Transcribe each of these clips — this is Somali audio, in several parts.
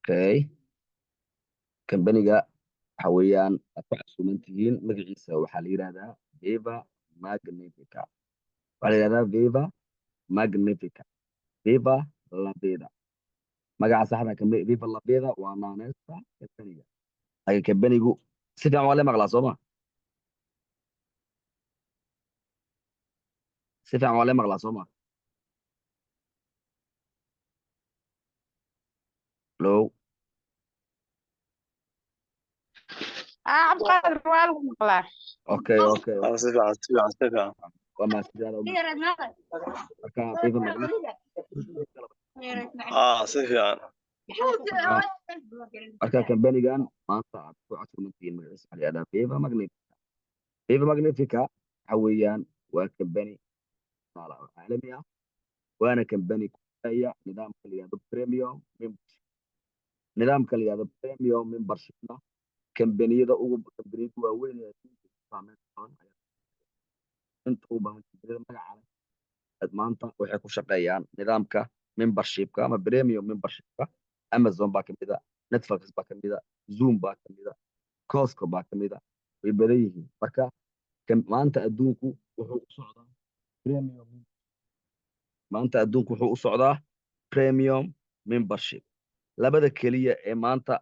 okay kambaniga waxa weeyaan aad ku casuuman tihiin magaciisa waxaa la yidhahdaa viva magnifica waxaa la yidhahdaa viva magnifica viva la vida magaca saxda viva la vida waa naaneysta kambaniga laakiin kambanigu si fiican waa la maqlaa sooma si fiican waa la maqlaa sooma low عبد القادر والله مقلع okay سفيان waa mahadsantahay marka viva magnifica سفيان marka kambanigan maanta aad ku casuuman tihiin magaciisa waxaa la yidhahdaa viva magnifica viva magnifica waxa weeyaan waa kambani caalami ah waana kambani ku shaqeeya nidaamka la yidhahdo premium membershipna kambaniyada waaweyn ee adduunka ku saameyn badan ayaa inta u badan kambaniyada magaca leh maanta waxay ku shaqeeyaan nidaamka membershipka ama premium membershipka amazon baa kamida netflix baa kamida zoom baa kamida costco baa kamida way badan yihiin marka maanta adduunku wuxuu u socdaa premium maanta adduunku wuxuu u socdaa premium membership labada keliya ee maanta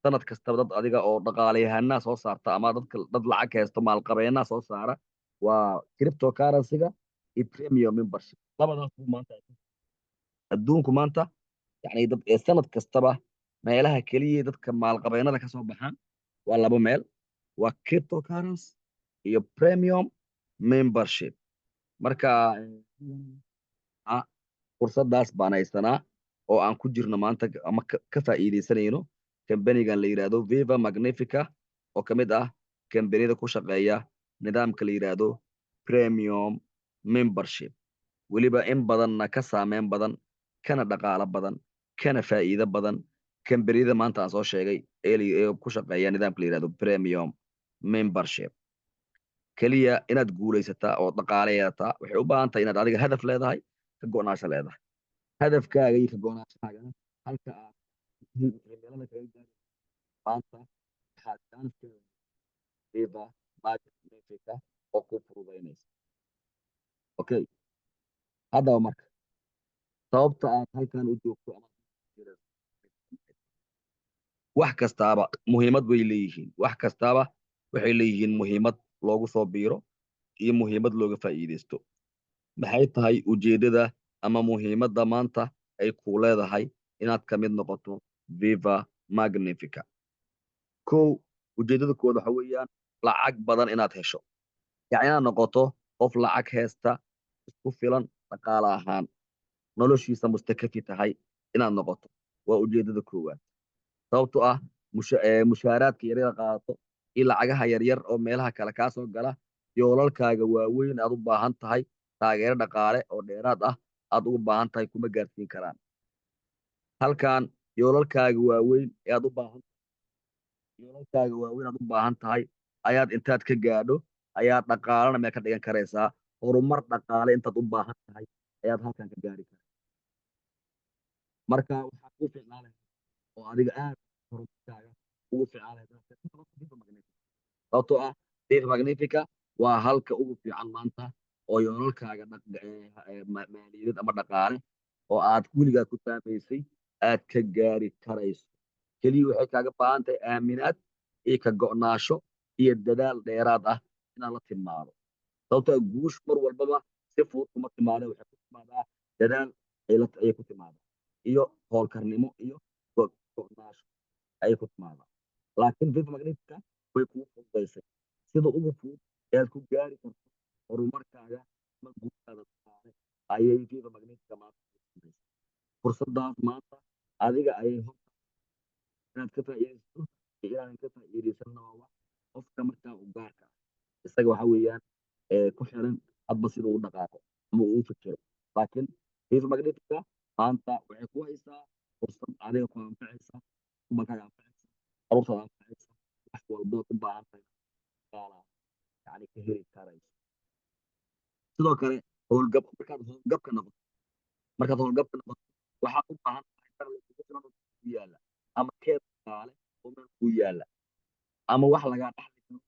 sanad kastaba dad adiga oo dhaqaalayahanaa soo saarta ama dad lacag haysto maalqabeenaa soo saara waa cryptocurrency-ga iyo premium membership labadaas buu maanta adduunku maanta yani dad sanad kastaba meelaha keliya dadka maalqabeenada ka soo baxaan waa laba meel waa cryptocurrency iyo premium membership marka fursadaas baan haysanaa oo aan ku jirno maanta ama ka faa'iidaysanayno kambanigan la yidhaahdo viva magnifica oo ka mid ah kambaniyada ku shaqeeya nidaamka la yidhaahdo premium membership weliba in badanna ka saameyn badan kana dhaqaalo badan kana faa'iido badan kambaniyada maanta aan soo sheegay ee ku shaqeeya nidaamka la yidhahdo premium membership keliya inaad guulaysataa oo dhaqaale yeelataa waxay u baahan tahay inaad adiga hadaf leedahay ka go'naasho leedahay hadafkaaga iyo ka go'naashahaagana halka aad himilada kaga gaari maanta waxaad jaaniska viva magnifica oo ku fududaynaysa okay haddaba marka sababta aad halkan u joogto ama wax kastaaba muhiimad bay leeyihiin wax kastaaba waxay leeyihiin muhiimad loogu soo biiro iyo muhiimad looga faa'iidaysto maxay tahay ujeeddada ama muhiimadda maanta ay ku leedahay inaad ka mid noqoto viva magnifica kow ujeeddada koowaad waxa weeyaan lacag badan inaad hesho yacni inaad noqoto qof lacag haysta isku filan dhaqaale ahaan noloshiisa mustakafi tahay inaad noqoto waa ujeeddada koowaad sababtoo ah mushaaraadka yaryar qaadato iyo lacagaha yaryar oo meelaha kale kaa soo gala yoolalkaaga waaweyn aad u baahan tahay taageero dhaqaale oo dheeraad ah aad ugu baahan tahay kuma gaarsiin karaan halkan yoolalkaaga waaweyn ee aad u baahan tahay ayaad intaad ka gaadho ayaad dhaqaalana meel ka dhigan karaysaa horumar dhaqaale intaad u baahan tahay ayaad halkan ka gaari kartaa marka waxaa kuu fiicnaa leh oo adiga aad horumarkaaga ugu fiicnaa leh sababtoo ah viva magnifica waa halka ugu fiican maanta oo yoolalkaaga maaliyadeed ama dhaqaale oo aad weligaa ku saamaysay aad ka gaari karayso keliya waxay kaaga baahan tahay aaminaad iyo ka go'naasho iyo dadaal dheeraad ah inaad la timaado sababtoo guush mar walbaba si fudud kuma timaada waxay ku timaadaa dadaal ayay ku timaadaa iyo howlkarnimo iyo go'naasho ayay ku timaadaa laakiin viva magnifica way kugu fududaysay sida ugu fudud ee aad ku gaari karto horumarkaaga ama guushaada dhaqaale ayay viva magnifica maanta fursadaas maanta adiga ayay inaad ka faa'iidaysato iyo inaadan ka faa'iidaysanna waa wax qofka markaa u gaarka ah isaga waxa weeyaan ku xiran hadba sida uu dhaqaaqo ama uu fikiro laakiin viva magnifica maanta waxay ku haysaa fursad adiga ku anfacaysa umakaaga anfacaysa carruurtaada anfacaysa wax walbood u baahan tahay yani ka heli karayso sidoo kale markaad howlgabka noqoto waxaad u baahan tahay ku yaala ama keed dhaqaale oo meel ku yaala ama wax lagaa dhaxli karo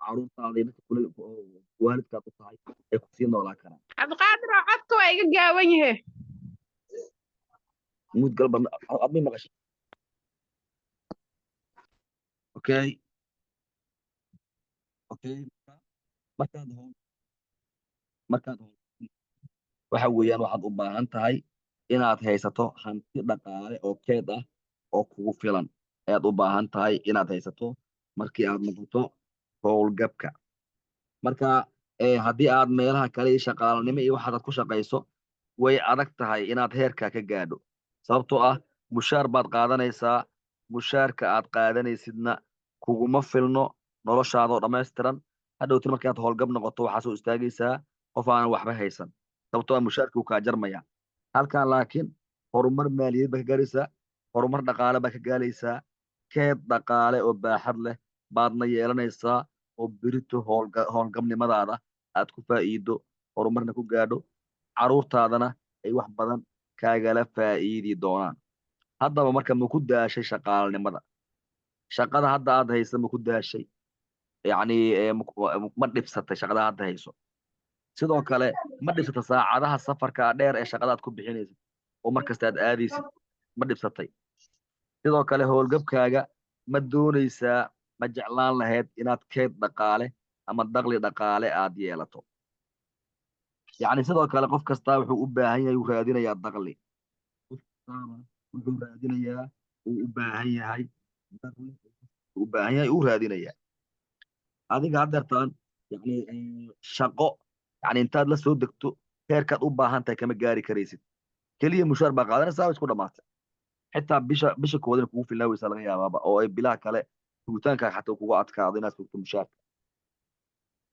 caruurtaada iyo dadka kule oo waalidkaad u tahay ay kusii noolaan karaan cabdiqaadir oo codka waa iga gaaban yahe mud galba admay maqashay okay okay markaad howl markaad howl waxa weeyaan waxaad u baahan tahay inaad haysato hanti dhaqaale oo keed ah oo kugu filan ayaad u baahan tahay inaad haysato markii aad noqoto howlgabka marka haddii aad meelaha kale iyo shaqaalanimo iyo waxaad ku shaqayso way adag tahay inaad heerkaa ka gaadho sababtoo ah mushaar baad qaadanaysaa mushaarka aad qaadanaysidna kuguma filno noloshaadoo dhammaystiran hadhowti markii aad howlgab noqoto waxaa soo istaagaysaa qof aanan waxba haysan sababtoo ah mushaarkii wuu kaa jarmaya halkan laakiin horumar maaliyad baa ka gaaraysaa horumar dhaqaale baa ka gaalaysaa keed dhaqaale oo baaxad leh baadna yeelanaysaa oo berito howlgabnimadaada aad ku faa'iido horumarna ku gaadho caruurtaadana ay wax badan kaagala faa'iidi doonaan haddaba marka ma ku daashay shaqaalanimada shaqada hadda aad haysa ma ku daashay yacni ma dhibsatay shaqada hadda hayso sidoo kale ma dhibsata saacadaha safarka dheer ee shaqada aad ku bixinaysid oo markasta aad aadaysid ma dhibsatay sidoo kale howlgabkaaga ma doonaysaa ma jeclaan lahayd inaad keed dhaqaale ama dakhli dhaqaale aad yeelato yacni sidoo kale qof kastaa wuxuu u baahan yahay uu raadinayaa dakhli qof kastaaba wuxuu raadinayaa uu u baahan yahay dakhli u baahan yahay uu raadinayaa adiga haddeertaan yani shaqo yani intaad la soo degto heerkaad u baahan tahay kama gaari karaysid keliya mushaar baa qaadanaysaa isku dhamaatay xitaa bisha koodana kugu filnaaweysaa laga yaabaaba oo ay bilaha kale sugitaankaaga xataa kugu adkaado inaad sugto mushaarka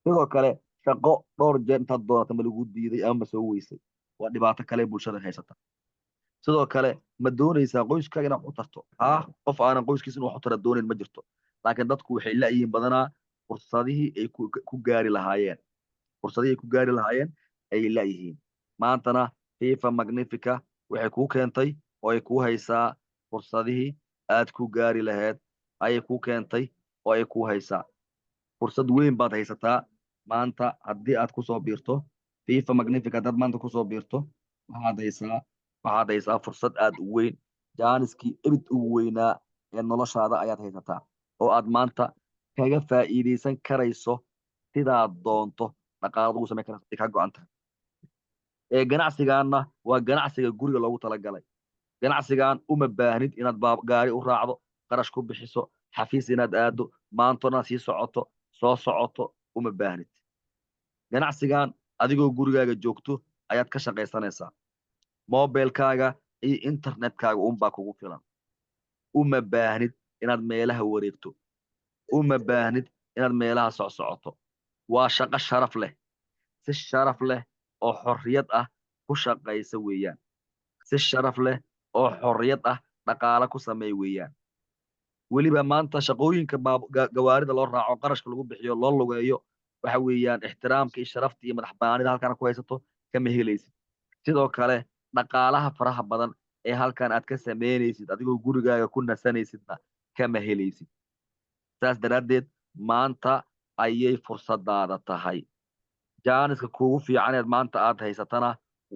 sidoo kale shaqo dhowr jeer intaad doonata ma lagu diiday ama ma soo weysay waa dhibaato kale bulshada haysata sidoo kale ma doonaysaa qoyskaaga inaad u tarto qof aanan qoyskiisa in wax u tara doonayn ma jirto laakiin dadku waxay la'yihiin badanaa fursadihii ay ku gaari lahaayeen fursadihii ay ku gaari lahaayeen ayay la'yihiin maantana fifa magnifica waxay kuu keentay oo ay kuu haysaa fursadihii aad ku gaari lahayd ayay kuu keentay oo ay kuu haysaa fursad weyn baad haysataa maanta haddii aad kusoo biirto fifa magnifica haddaad maanta kusoo biirto waxaad haysaa fursad aad u weyn jaaniskii ebid ugu weynaa ee noloshaada ayaad haysataa oo aad maanta kaga faa'iidaysan karayso sidaad doonto dhaqaalad ugu samayn karayso ay ka go'an tahay ganacsigaanna waa ganacsiga guriga loogu talagalay ganacsigan uma baahnid inaad gaari u raacdo qarash ku bixiso xafiis inaad aado maantona sii socoto soo socoto uma baahnid ganacsigan adigoo gurigaaga joogto ayaad ka shaqaysanaysaa mobilkaaga iyo internetkaaga unbaa kugu filan uma baahnid inaad meelaha wareegto uma baahnid inaad meelaha socsocoto waa shaqo sharaf leh si sharaf leh oo xorriyad ah ku shaqaysa weeyaan si sharaf leh oo xorriyad ah dhaqaale ku sameey weeyaan weliba maanta shaqooyinka gawaarida loo raaco qarashka lagu bixiyo loo lugeeyo waxa weeyaan ixtiraamka iyo sharafta iyo madax banaanida halkan ku haysato kama helaysid sidoo kale dhaqaalaha faraha badan ee halkan aad ka samaynaysid adigoo gurigaaga ku nasanaysidna kama helaysid saas daraaddeed maanta ayay fursadaada tahay jaaniska kuugu fiicaneed maanta aad haysatana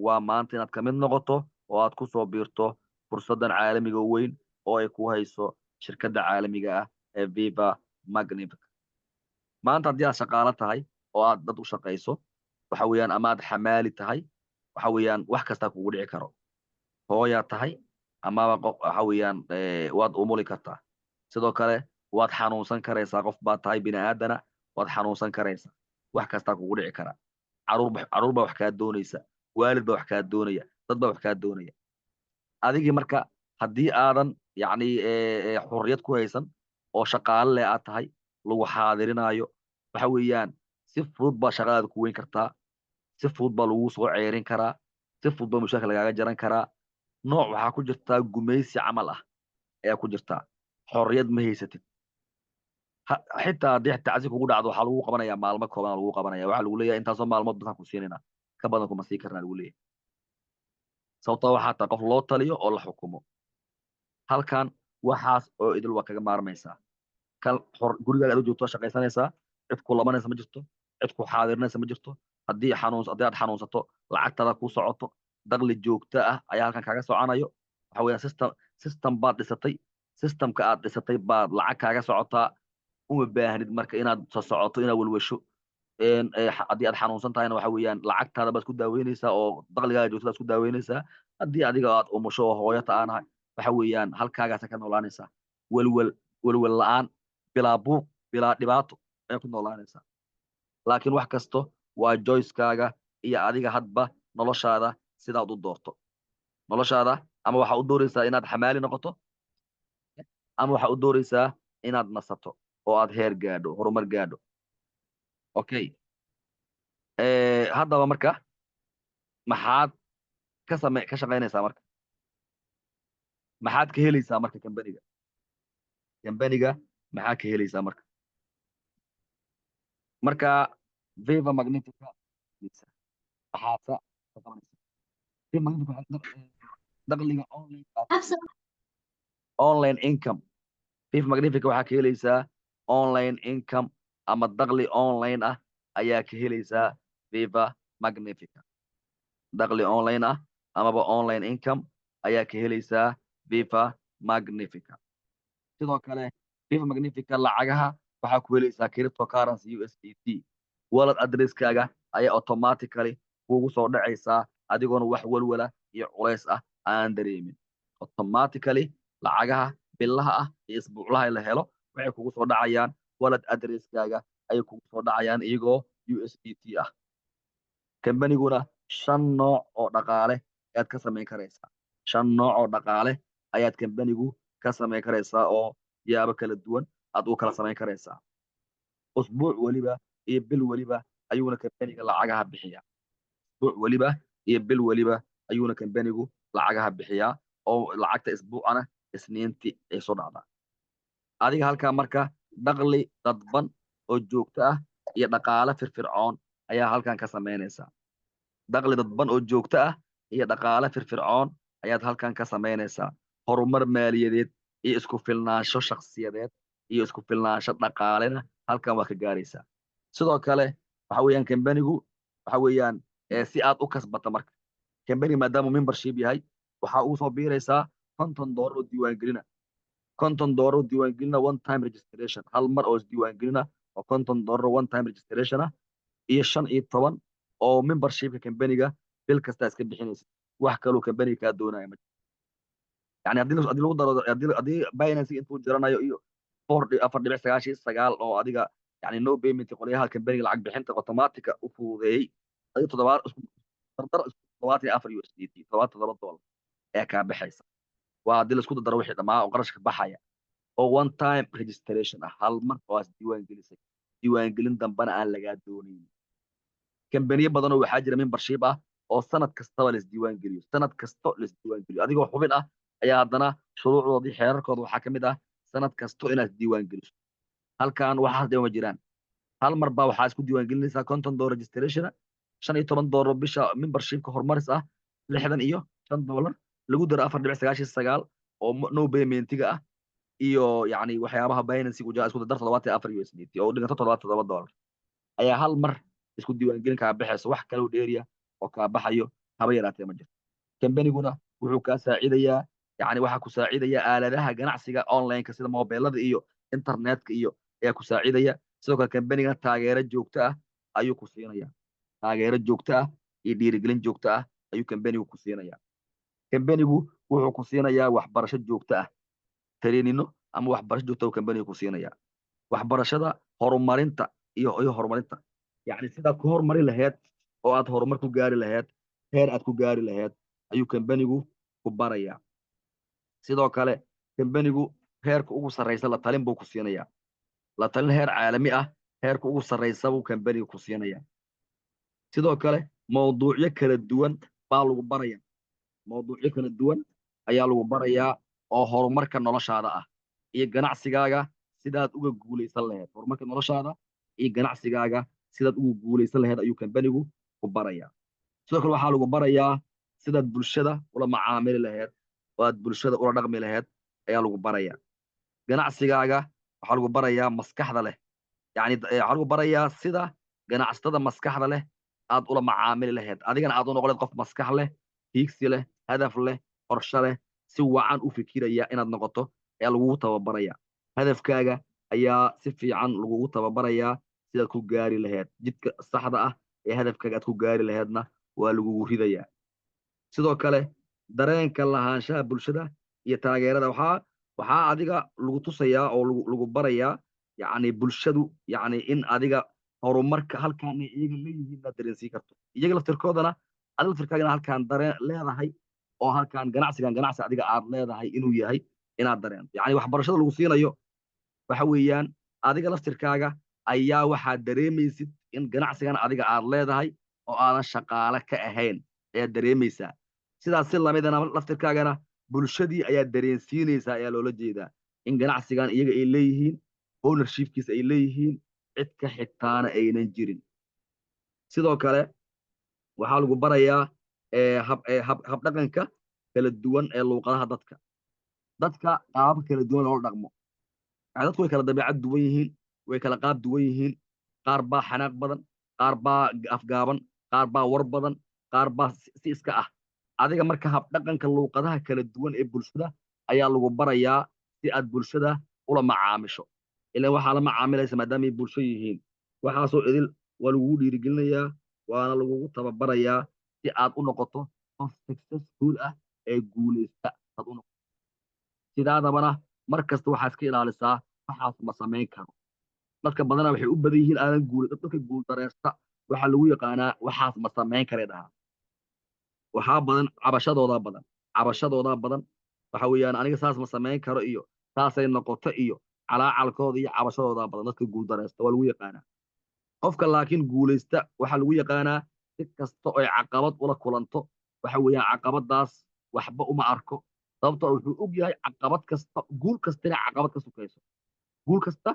waa maanta inaad ka mid noqoto oo aad ku soo biirto fursaddan caalamiga weyn oo ay ku hayso shirkadda caalamiga ah ee viva magnific maanta haddii aad shaqaalo tahay oo aad dad u shaqayso waxa weeyaan ama aad xamaali tahay waxa weeyaan wax kastaa kugu dhici karo hooyaad tahay amaba waxa weeyaan waad umuli kartaa sidoo kale waad xanuunsan karaysaa qof baad tahay bini aadana waad xanuunsan karaysaa wax kastaa kugu dhici kara caruur baa wax kaa doonaysa waalid baa wax kaa doonaya dad baa wax kaa doonaya adigii marka haddii aadan yacni xurriyad ku haysan oo shaqaale leh aad tahay lagu xaadirinayo waxa weeyaan si fudud baa shaqadaada ku weyn kartaa si fudud baa lagu soo ceerin karaa si fudud baa mushaarka lagaaga jaran karaa nooc waxaa ku jirtaa gumaysi camal ah ayaa ku jirtaa xorriyad ma haysatid xitaa haddii tacsi kugu dhacdo waxaa lagu qabanayaa maalmo kooban lagu qabanaya waxaa lagu leeyahay intaasoo maalmood basaan ku siinayna ka badan kuma sii karnaa lagu leeyahay sababtoo waxaa taa qof loo taliyo oo la xukumo halkan waxaas oo idil waa kaga maarmaysaa kal gurigaaga aad u joogto shaqaysanaysaa cid ku labanaysa ma jirto cid ku xaadirinaysa ma jirto haddii aad xanuunsato lacagtaada ku socoto dakhli joogto ah ayaa halkan kaaga soconayo waxa weeyaan system baad dhisatay systemka aad dhisatay baad lacag kaaga socotaa uma baahnid marka inaad socoto inaad welwesho haddii aad xanuunsan tahayna waxa weeyaan lacagtaada baad isku daaweynaysaa oo dakhligaaga joogtada isku daaweynaysaa haddii adiga aad umusho oo hooyata aanahay waxa weeyaan halkaagaasa ka noolaanaysaa welwel welwel la'aan bilaa buuq bilaa dhibaato ayaa ku noolaanaysaa laakiin wax kasto waa joyskaaga iyo adiga hadba noloshaada sidaad u doorto noloshaada ama waxaa u dooraysaa inaad xamaali noqoto ama waxaa u dooraysaa inaad nasato oo aad heer gaadho horumar gaadho okay haddaba marka maxaad ka shaqaynaysaa marka maxaad ka helaysaa marka kambaniga maxaa ka helaysaa marka viva magnifica maxaadsa ka qabanaysaa viva magnifica dakhliga online income viva magnifica waxaa ka helaysaa online income ama dakhli online ah ayaa ka helaysaa viva magnifica dakhli online ah amaba online income ayaa ka helaysaa viva magnifica sidoo kale viva magnifica lacagaha waxaa ku helaysaa cryptocurrency USDT wallet addresskaaga ayaa automatically kugu soo dhacaysaa adigoona wax walwala iyo culays ah aan dareemin automatically lacagaha billaha ah iyo isbuuclaha la helo waxay kugu soo dhacayaan wallet addresskaaga ayay kugu soo dhacayaan iyagoo USDT ah kambaniguna 5 nooc oo dhaqaale ayaad ka samayn karaysaa 5 nooc oo dhaqaale ayaad kambanigu ka samayn karaysaa oo yaabo kala duwan aad u kala samayn karaysaa usbuuc waliba iyo bil waliba ayuuna kambaniga lacagaha bixiyaa usbuuc waliba iyo bil waliba ayuuna kambanigu lacagaha bixiyaa oo lacagta isbuucana isniintii ay soo dhacdaa adiga halkaa marka dakhli dadban oo joogto ah iyo dhaqaale firfircoon ayaa halkan ka samaynaysaa dakhli dadban oo joogto ah iyo dhaqaale firfircoon ayaad halkan ka samaynaysaa horumar maaliyadeed iyo isku filnaansho shakhsiyadeed iyo isku filnaansho dhaqaalena halkan waa ka gaaraysaa sidoo kale waxa weeyaan kambanigu waxa weeyaan si aad u kasbata marka kambaniga maadaama membership yahay waxaa ugu soo biiraysaa $50 oo diiwaangelina $50 oo diiwaangelina one time registration hal mar oo isdiiwaangelina oo $50 one time registration ah iyo 15 oo membershipka kambaniga bil kasta iska bixinaysa wax kaloo kambaniga kaa doonaya ma yani haddii lagu daro haddii Binance intuu jiranayo iyo 4.99 oo adiga yani no payment qolyaha kambaniga lacag bixinta automatica u fududeeyay adiga toddobaad isku dardar isku $74 $77 ee kaa baxaysa waa haddii laisku daro wixii dhammaa oo qarashka baxaya oo one time registration ah hal mar oo aad diiwaangelisay diiwaangelin dambana aan lagaa doonayn kambaniyo badan oo waxaa jira membership ah oo sanad kastaba la isdiiwaangeliyo sanad kasto la isdiiwaangeliyo adigoo xubin ah ayaa haddana shuruucdoodii xeerarkooda waxaa ka mid ah sanad kasto inaad isdiiwaangeliso halkan waxaas dhima jiraan hal mar baa waxaa isku diiwaangelinaysaa $50 registration $15 bisha membershipka horumaris ah $65 lagu daro 4.99 oo no paymentiga ah iyo yani waxyaabaha Binance ku jira isku dar $74 oo dhiganta $77 ayaa hal mar isku diiwaangelin kaa baxayso wax kale oo dheeriya oo kaa baxayo haba yaraatee ma jirto kambaniguna wuxuu kaa saacidayaa yani waxaa ku saacidaya aaladaha ganacsiga online-ka sida mobilada iyo internetka iyo ayaa ku saacidaya sidoo kale kambanigana taageero joogto ah ayuu ku siinaya taageero joogto ah iyo dhiirigelin joogto ah ayuu kambanigu ku siinaya kambanigu wuxuu ku siinayaa waxbarasho joogto ah traininno ama waxbarasho joogto ah kambanigu ku siinaya waxbarashada horumarinta iyo horumarinta yani sidaad ku horumari lahayd oo aad horumar ku gaari lahayd heer aad ku gaari lahayd ayuu kambanigu ku baraya sidoo kale kambanigu heerka ugu sarreysa la talin buu ku siinaya la talin heer caalami ah heerka ugu sarreysa buu kambanigu ku siinaya sidoo kale mawduucyo kala duwan baa lagu baraya mawduucyo kala duwan ayaa lagu barayaa oo horumarka noloshaada ah iyo ganacsigaaga sidaad uga guulaysan lahayd horumarka noloshaada iyo ganacsigaaga sidaad ugu guulaysan lahayd ayuu kambanigu ku barayaa sidoo kale waxaa lagu barayaa sidaad bulshada ula macaamili lahayd oo aad bulshada ula dhaqmi lahayd ayaa lagu barayaa. Ganacsigaaga waxaa lagu barayaa maskaxda leh. Yacni waxaa lagu barayaa sida ganacsatada maskaxda leh aad ula macaamili lahayd. Adigana aad u noqon lahayd qof maskax leh, hiigsi leh, hadaf leh, qorshe leh, si wacan u fikiraya inaad noqoto ayaa lagugu tababarayaa. Hadafkaaga ayaa si fiican lagugu tababarayaa sidaad ku gaari lahayd. Jidka saxda ah ee hadafkaaga aad ku gaari lahaydna waa lagugu ridayaa. Sidoo kale dareenka lahaanshaha bulshada iyo taageerada waxaa adiga lagu tusayaa oo lagu barayaa yacni bulshadu yacni in adiga horumarka halkaan ay iyaga leeyihiin inaad dareensiin karto. Iyaga laftirkoodana adiga laftirkaagana halkaan dareen leedahay oo halkaan ganacsi adiga aad leedahay inuu yahay inaad dareento. Yacni waxbarashada lagu siinayo waxa weeyaan adiga laftirkaaga ayaa waxaad dareemaysid in ganacsigan adiga aad leedahay oo aadan shaqaale ka ahayn ayaad dareemaysaa. Sidaas si lamidana laftirkaagana bulshadii ayaad dareensiinaysaa ayaa loola jeedaa in ganacsigan iyaga ay leeyihiin, ownershipkiisa ay leeyihiin, cid ka xigtaana aynan jirin. Sidoo kale waxaa lagu barayaa habdhaqanka kala duwan ee luuqadaha dadka. Dadka qaabab kala duwan loola dhaqmo. Yani dadku way kala dabeecad duwan yihiin, way kala qaab duwan yihiin. Qaar baa xanaaq badan, qaar baa afgaaban, qaar baa war badan, qaar baa si iska ah. Adiga marka habdhaqanka luuqadaha kala duwan ee bulshada ayaa lagu barayaa si aad bulshada ula macaamisho. Ileen waxaa la macaamilaysa maadaama ay bulsho yihiin. Waxaasoo idil waa lagugu dhiirigelinayaa, waana lagugu tababarayaa si aad u noqoto qof successful ah ee guulaysta aad u noqoto. Sidaadabana mar kasta waxaad iska ilaalisaa waxaas ma samayn karo. Dadka badanaa waxay u badan yihiin dadka guuldareysta waxaa lagu yaqaanaa waxaas ma samayn karay dhahaa. Waxaa badan cabashadoodaa badan waxa weeyaan aniga saas ma samayn karo iyo saasay noqoto iyo calaacalkooda iyo cabashadoodaa badan dadka guuldareysta waa lagu yaqaanaa. Qofka laakiin guulaysta waxaa lagu yaqaanaa si kasta oo ay caqabad ula kulanto waxa weeyaan caqabadaas waxba uma arko sababtoo wuxuu og yahay guul kasta inay caqabad ka sukayso. Guul kasta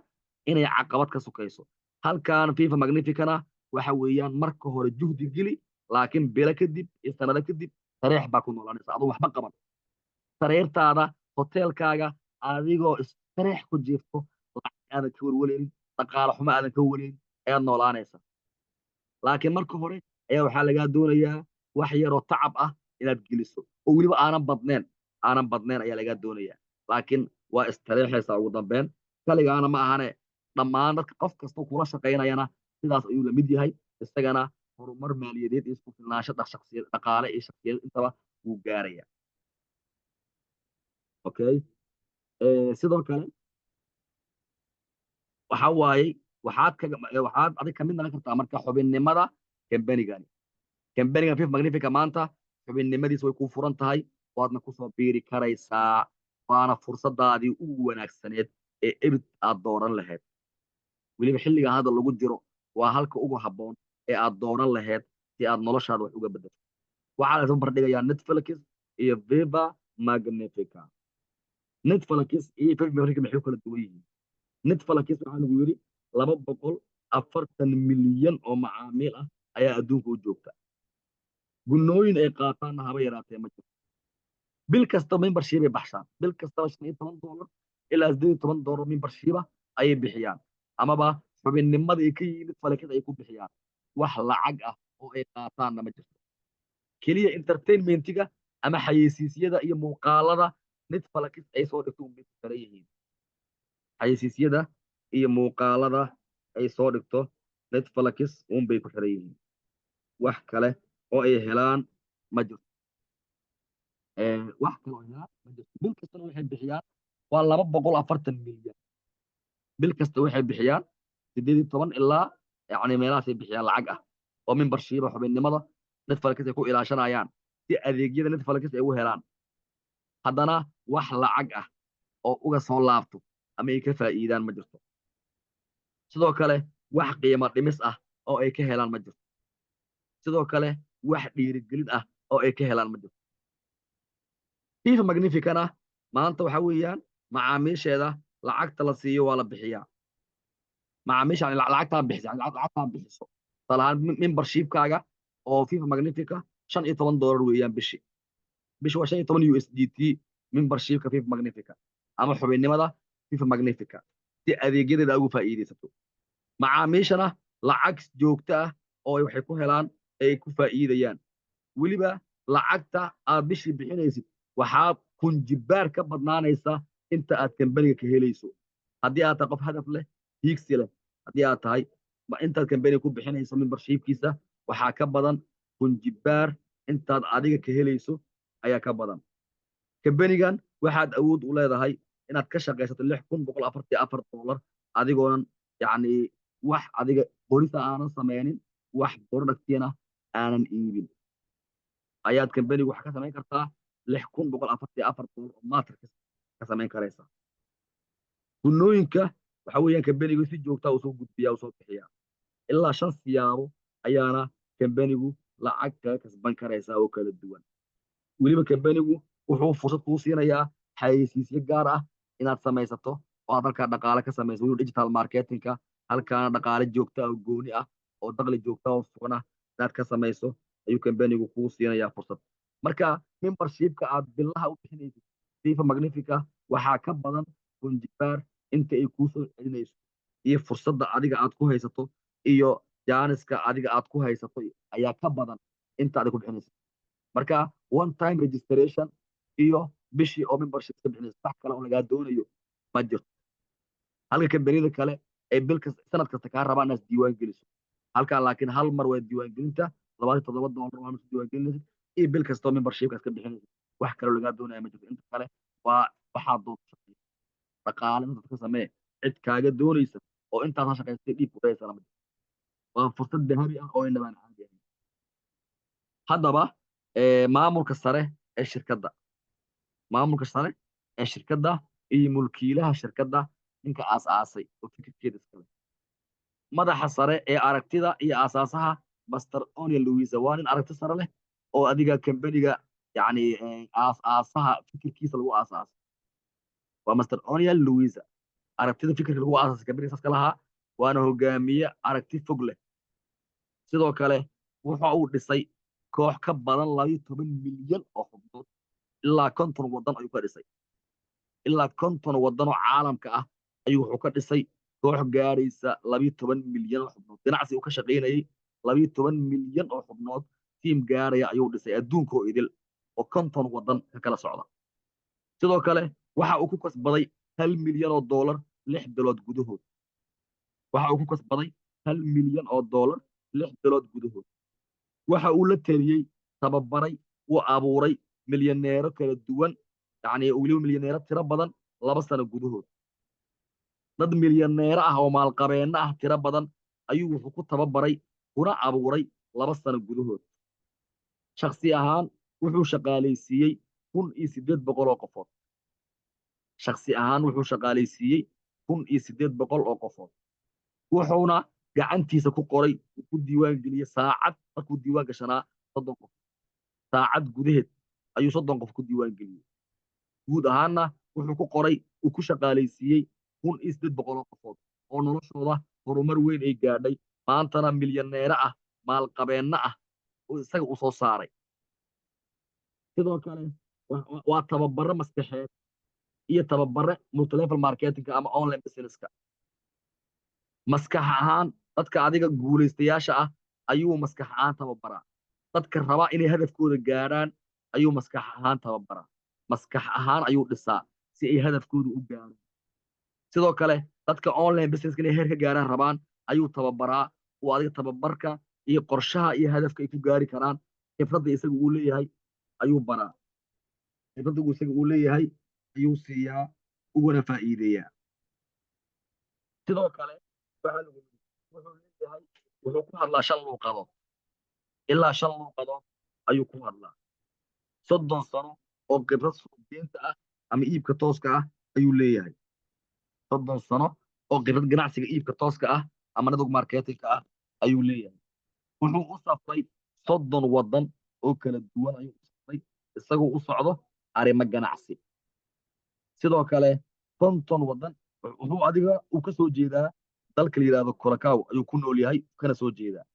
inay caqabad ka sukayso. Halkaan FIFA Magnificana waxa weeyaan marka hore juhdi geli laakiin bilo kadib iyo sanado kadib sareex baa ku noolaanaysa adoo waxba qaban. Sareertaada hoteelkaaga adigoo sareex ku jiifto lacag aadan ka walwaleyn dhaqaale xumo aadan ka walwaleyn ayaad noolaanaysa. Laakiin marka hore ayaa waxaa lagaa doonayaa wax yaroo tacab ah inaad geliso oo weliba aanan badnayn ayaa lagaa doonayaa. Laakiin waa istareexaysaa ugu dambeyn kaligaana ma ahane dhammaan dadka qof kasta kula shaqaynayana sidaas ayuu la mid yahay isagana horumar maaliyadeed iyo isku filnaansho dhaqaale iyo shakhsiyadeed intaba wuu gaaraya. Okay. Sidoo kale waxa waaye waxaad adiga kamid noqon kartaa marka xubinnimada kambanigani. Kambanigan FIFA Magnifica maanta xubinnimadiisa way kuu furan tahay waadna kusoo biiri karaysaa waana fursadaadii ugu wanaagsaneed ee ebid aad dooran lahayd. weliba xilligan hadda lagu jiro waa halka ugu habboon ee aad dooran lahayd si aad noloshaada wax uga bedesho. waxaa la barbardhigayaa Netflix iyo Viva Magnifica. Netflix iyo Viva Magnifica maxay kala duwan yihiin? Netflix waxaa lagu yiri 240 milyan oo macaamiil ah ayaa adduunka u joogta. gunooyin ay qaataan haba yaraatee ma jirto. bil kasta membership ay baxshaan. bil kasta $15 ilaa $18 membership ayay bixiyaan. amaba xubinnimada ay ka yimid Netflix ay ku bixiyaan. wax lacag ah oo ay qaataanna ma jirto. keliya entertainmentiga ama xayeysiisyada iyo muuqaalada Netflix ay soo dhigto unbay ku xiran yihiin. xayeysiisyada iyo muuqaalada ay soo dhigto Netflix unbay ku xiran yihiin. wax kale oo ay helaan ma jirto. wax kale oo ay helaan ma jirto. bil kastana waxay bixiyaan waa 240 milyan. bil kasta waxay bixiyaan 18 ilaa yacni meelahaasay bixiyaan lacag ah oo membership xubinnimada Netflix ay ku ilaashanayaan si adeegyada Netflix ay u helaan. haddana wax lacag ah oo uga soo laabto ama ay ka faa'iidaan ma jirto. sidoo kale wax qiimo dhimis ah oo ay ka helaan ma jirto. sidoo kale wax dhiirigelin ah oo ay ka helaan ma jirto. FIFA Magnificana maanta waxa weeyaan macaamiisheeda lacagta la siiyo waa la bixiyaa. macaamiisha lacagtaa bixiso talahaan membershipkaaga oo FIFA Magnifica $15 weeyaan bishi waa 15 USDT membershipka FIFA Magnifica ama xubinnimada fifa magnifica si adeegyadeeda ugu faa'iidaysato macaamiishana lacag joogto ah oo waxay ku helaan ay ku faa'iidayaan weliba lacagta aad bishii bixinaysid waxaa kunjibaar ka badnaanaysa inta aad kambaniga ka helayso haddii aad tahay qof hadaf leh hiigsi leh haddii aad tahay intaad kambaniga ku bixinayso membershipkiisa waxaa ka badan kunjibaar intaad adiga ka helayso ayaa ka badan kambanigan waxaad awood u leedahay inaad ka shaqaysato $6,144 adigoonan yacni wax adiga qorisa aanan samaynin wax productiina aanan iibin ayaad kambanigu wax ka samayn kartaa $6,144 oo maatarka ka samayn karaysa gunnooyinka waxa weeyaan kambanigu si joogta u soo gudbiyaa u soo bixiyaa ilaa 5 siyaabo ayaana kambanigu lacag kaga kasban karaysaa oo kala duwan weliba kambanigu wuxuu fursad kuu siinayaa xayeysiisyo gaar ah inaad samaysato oo aad halkaa dhaqaale ka samayso weliba digital marketingka halkaana dhaqaale joogta oo gooni ah oo dakhli joogta oo sugan ah inaad ka samayso ayuu kambanigu kuu siinayaa fursad marka membershipka aad billaha u bixinaysid fifa magnifica waxaa ka badan kunjibaar inta ay kuu soo celinayso iyo fursadda adiga aad ku haysato iyo jaaniska adiga aad ku haysato ayaa ka badan inta adiga ku bixinaysid marka one time registration iyo bishii oo membership ka bixinaysa wax kale oo lagaa doonayo ma jirto halka kambaniyada kale ay sanad kasta kaa rabaan inaad diiwaan geliso halkaa laakiin hal mar waa diiwaangelinta $27 waa diiwaangelinaysid iyo bil kastoo membershipkaas ka bixinaysid wax kale oo lagaa doonaya ma jirto inta kale waa waxaad doonto dhaqaale intaad ka samee cid kaaga doonaysa oo intaad ha shaqaysatay dhiib kudhaysa lama jirto waa fursad dahabi ah oo inabaan caadi ahayn haddaba maamulka sare ee shirkadda maamulka sare ee shirkadda iyo mulkiilaha shirkadda ninka aas-aasay oo fikirkeeda iskale madaxa sare ee aragtida iyo aasaasaha master oniel louisa waa nin aragti sare leh oo adiga kambaniga yacni aas-aasaha fikirkiisa lagu aasaasay waa master oniel louisa aragtida fikirka lagu aasaasay kambaniga saas ka lahaa waana hogaamiye aragti fog leh sidoo kale wuxa uu dhisay koox ka badan 12 milyan oo xubnood ilaa 50 waddan ayuu ka dhisay ilaa 50 waddan oo caalamka ah ayuu wuxuu ka dhisay koox gaaraysa 12 milyan oo xubnood ganacsi uu ka shaqaynayay 12 milyan oo xubnood tiim gaaraya ayuu dhisay adduunka oo idil oo 50 waddan ka kala socda sidoo kale waxa uu ku kasbaday $1 milyan 6 bilood gudahood waxa uu ku kasbaday $1 milyan 6 bilood gudahood waxa uu la taliyey tababaray uu abuuray milyaneero kala duwan yacni weliba milyaneero tiro badan 2 sano gudahood dad milyaneero ah oo maalqabeenno ah tiro badan ayuu wuxuu ku tababaray kuna abuuray 2 sano gudahood shakhsi ahaan wuxuu shaqaalaysiiyey 1,800 oo qofood shakhsi ahaan wuxuu shaqaalaysiiyey 1,800 oo qofood wuxuuna gacantiisa ku qoray ku diiwaan geliyey saacad markuu diiwaan gashanaa 30 qof saacad gudaheed ayuu 30 qof ku diiwaan geliyey guud ahaanna wuxuu ku qoray uu ku shaqaalaysiiyey 1,800 oo qofood oo noloshooda horumar weyn ay gaadhay maantana milyaneero ah maalqabeenno ah oo isaga u soo saaray sidoo kale waa tababaro maskaxeed iyo tababare multilevel marketingka ama online businesska maskax ahaan dadka adiga guulaystayaasha ah ayuu maskax ahaan tababaraa dadka rabaa inay hadafkooda gaadhaan ayuu maskax ahaan tababaraa maskax ahaan ayuu dhisaa si ay hadafkooda u gaadhaan sidoo kale dadka online businesska inay heer ka gaaraan rabaan ayuu tababaraa oo adiga tababarka iyo qorshaha iyo hadafka ay ku gaari karaan khibradda isaga uu leeyahay ayuu baraa khibradda isaga uu leeyahay ayuu siiyaa uguna faa'iideeyaa sidoo kale wuxuu leeyahay wuxuu ku hadlaa 5 luuqadood ilaa 5 luuqadood ayuu ku hadlaa 30 sano oo khibrad suuqgeynta ah ama iibka tooska ah ayuu leeyahay 30 sano oo khibrad ganacsiga iibka tooska ah ama network marketingka ah ayuu leeyahay wuxuu u safray 30 waddan oo kala duwan ayuu u safray isagoo u socdo arrimo ganacsi sidoo kale 50 waddan wuxuu adiga uu ka soo jeedaa dalka la yidhaahdo Curacao ayuu ku nool yahay kana soo jeedaa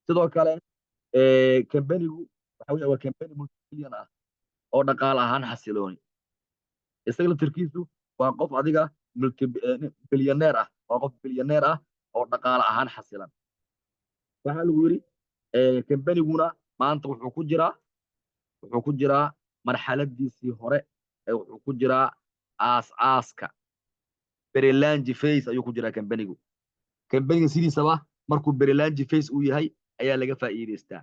sidoo kale kambanigu waxa weeye waa kambani multimilyan ah oo dhaqaale ahaan xasilooni isaga laftirkiisu waa qof adiga bilyaneer ah, waa qof bilyaneer ah oo dhaqaale ahaan xasilan. waxaa lagu yidhi kambaniguna maanta wuxuu ku jiraa marxaladiisii hore wuxuu ku jiraa aas-aaska berelangi face ayuu ku jiraa kambanigu. kambaniga sidiisaba markuu berelangi face uu yahay ayaa laga faa'iidaystaa.